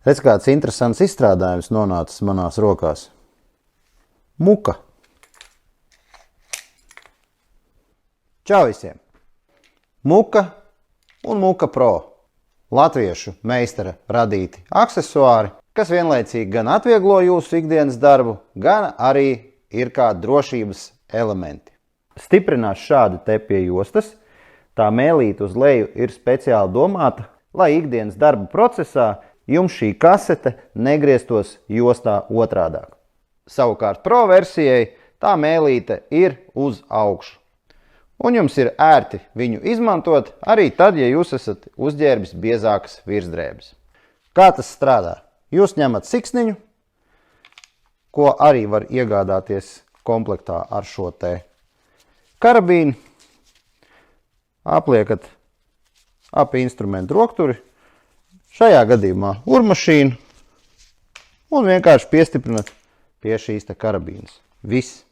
Redz, kāds interesants izstrādājums nonācis manās rokās. Muka. Čau visiem! Muka un Muka Pro. Latviešu meistara radīti aksesuāri, kas vienlaicīgi gan atvieglo jūsu ikdienas darbu, gan arī ir kā drošības elementi. Stiprinās šādi te pie jostas. Tā mēlīte uz leju ir speciāli domāta, lai ikdienas darba procesā jums šī kasete negrieztos jostā otrādāk. Savukārt Pro versijai tā mēlīte ir uz augšu. Un jums ir ērti viņu izmantot arī tad, ja jūs esat uzģērbis biezākas virsdrēbes. Kā tas strādā? Jūs ņemat siksniņu, ko arī var iegādāties komplektā ar šo te karabīnu. Apliekat ap instrumentu rokturi, šajā gadījumā urmašīnu, un vienkārši piestiprinat pie šīs te karabīnas. Viss.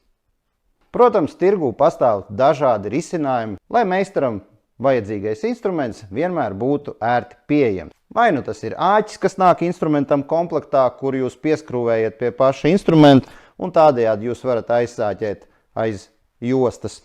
Protams, tirgū pastāv dažādi risinājumi, lai meistaram vajadzīgais instruments vienmēr būtu ērti pieejams. Vai nu tas ir āķis, kas nāk instrumentam komplektā, kur jūs pieskrūvējat pie paša instrumenta, un tādējādi jūs varat aizsāķēt aiz jostas.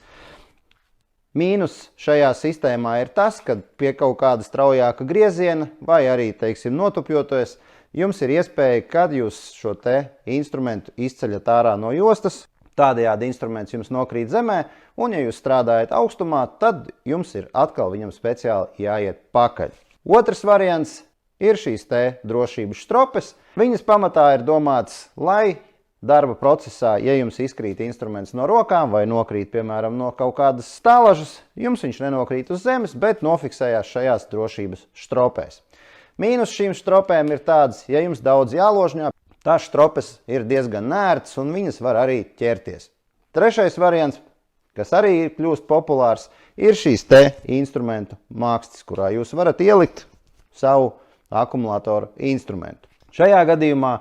Mīnus šajā sistēmā ir tas, ka pie kaut kāda straujāka grieziena vai arī, teiksim, notupjoties, jums ir iespēja, kad jūs šo te instrumentu izceļat ārā no jostas, tādējādi instruments jums nokrīt zemē, un ja jūs strādājat augstumā, tad jums ir atkal viņam speciāli jāiet pakaļ. Otrs variants ir šīs te drošības stropes. Viņas pamatā ir domāts, lai darba procesā, ja jums izkrīt instruments no rokām vai nokrīt, piemēram, no kaut kādas stālažas, jums viņš nenokrīt uz zemes, bet nofiksējās šajās drošības stropēs. Mīnus šīm stropēm ir tāds, ja jums daudz jāložņā, tās stropes ir diezgan nērtas un viņas var arī ķerties. Trešais variants, kas arī kļūst populārs, ir šīs te instrumentu mākstis, kurā jūs varat ielikt savu akumulātoru instrumentu. Šajā gadījumā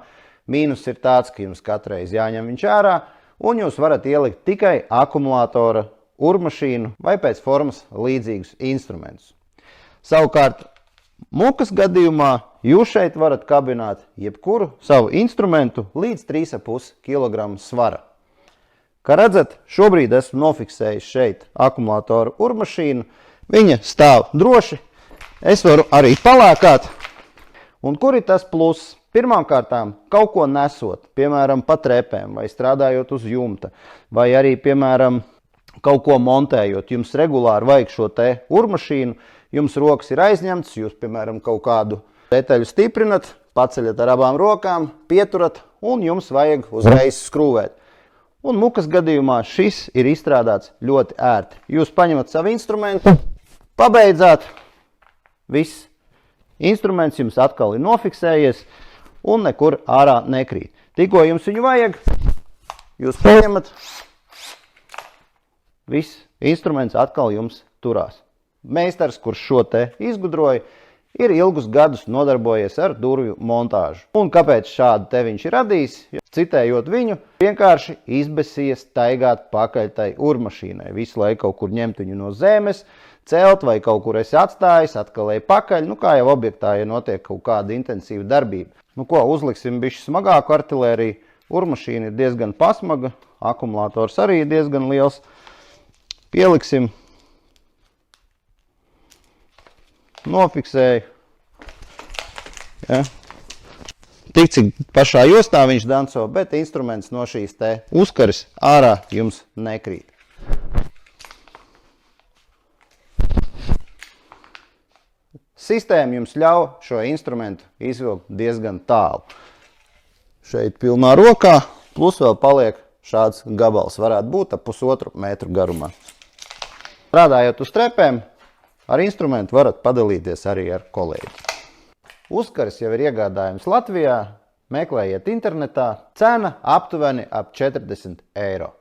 mīnus ir tāds, ka jums katreiz jāņem viņš ārā, un jūs varat ielikt tikai akumulātora urmašīnu vai pēc formas līdzīgus instrumentus. Savukārt, Mukas gadījumā jūs šeit varat kabināt jebkuru savu instrumentu līdz 3,5 kg svara. Kā redzat, šobrīd esmu nofiksējis šeit akumulātoru urmašīnu. Viņa stāv droši. Es varu arī palēkāt. Un kur ir tas pluss? Pirmkārtām, kaut ko nesot, piemēram, pa trepēm vai strādājot uz jumta, vai arī, piemēram, kaut ko montējot. Jums regulāri vajag šo te urmašīnu. Jums rokas ir aizņemtas, jūs, piemēram, kaut kādu detaļu stiprinat, paceļat ar abām rokām, pieturat, un jums vajag uzreiz skrūvēt. Un Mukas gadījumā šis ir izstrādāts ļoti ērti. Jūs paņemat savu instrumentu, pabeidzāt, viss. Instruments jums atkal ir nofiksējies un nekur ārā nekrīt. Tikko jums viņu vajag, jūs paņemat, viss. Instruments atkal jums turās. Meistars, kurš šo te izgudroja, ir ilgus gadus nodarbojies ar durvju montāžu. Un kāpēc šādu te viņš ir radījis? Citējot viņu, vienkārši izbesīja staigāt pakaļ tai urmašīnai. Visu laiku kaut kur ņemt viņu no zemes, celt vai kaut kur esi atstājis, atkal ej pakaļ. Nu kā jau objektā, ja notiek kaut kāda intensīva darbība. Nu ko, uzliksim bišķi smagāku artilēriju. Urmašīna ir diezgan pasmaga, akumulators arī ir diezgan liels. Pieliksim. Nofiksēju. Ja. Tik cik pašā jostā viņš danco, bet instruments no šīs te uzkaras ārā jums nekrīt. Sistēma jums ļauj šo instrumentu izvilkt diezgan tālu. Šeit pilnā rokā, plus vēl paliek šāds gabals, varētu būt ap 1,5 metru garumā. Strādājot uz trepēm, ar instrumentu varat padalīties arī ar kolēģi. Uzkaras jau ir iegādājums Latvijā, meklējiet internetā, cena aptuveni ap 40 eiro.